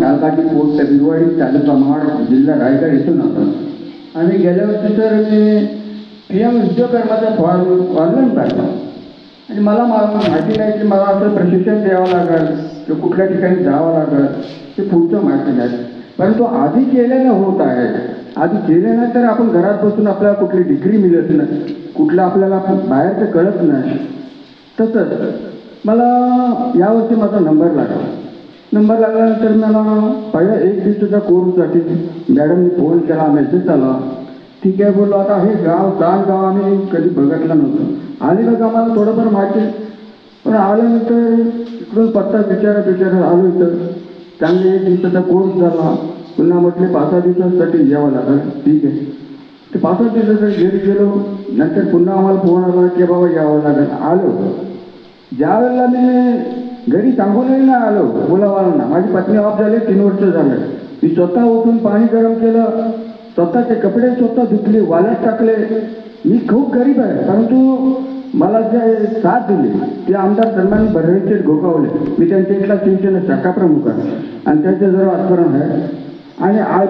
नालकाटी post Birwadi तालुका महाड जिल्हा रायगड इथून होतो. आम्ही गेल्या वर्षी तर मी PM विश्वकर्माचा फॉर्म ऑनलाईन काढला आणि मला माहिती नाही की मला असं प्रशिक्षण द्यावं लागेल किंवा कुठल्या ठिकाणी जावं लागेल ते पुढचं माहिती नाही. परंतु आधी केलेलं होत आहे. आधी केले नाही तर आपण घरात बसून आपल्याला कुठली डिग्री मिळत नाही, कुठलं आपल्याला बाहेरचं कळत नाही. तसंच मला यावर्षी माझा नंबर लागल्यानंतर मला पहिल्या 1 दिवसाच्या कोर्ससाठी मॅडमने फोन केला, मेसेज आला. ठीक आहे बोललो, आता हे गाव गाव आम्ही कधी बघितलं नव्हतं. आलेलं का मला थोडंफार माहिती, पण आल्यानंतर इकडून पत्ता विचारत आलो इथं. चांगले 1 दिवसाचा कोर्स झाला. पुन्हा म्हटले 5-6 दिवसांसाठी यावं लागेल. ठीक आहे, ते 5-6 दिवसासाठी घरी गेलो. नंतर पुन्हा आम्हाला फोन आला की बाबा यावं लागेल. आलो. ज्या वेळेला मी घरी सांगूनही नाही आलो मुलाबाळांना, माझी पत्नी ऑफ झाली, 3 वर्ष झाले. मी स्वतः उठून पाणी गरम केलं, स्वतःचे कपडे स्वतः धुतले, वाळत टाकले. मी खूप गरीब आहे, परंतु मला जे साथ दिली ते आमदार सन्मान बर्वेचे गोगावले. मी त्यांच्या इथला शिवसेना शाखा प्रमुख आहे आणि त्यांचे जर आचरण आहे. आणि आज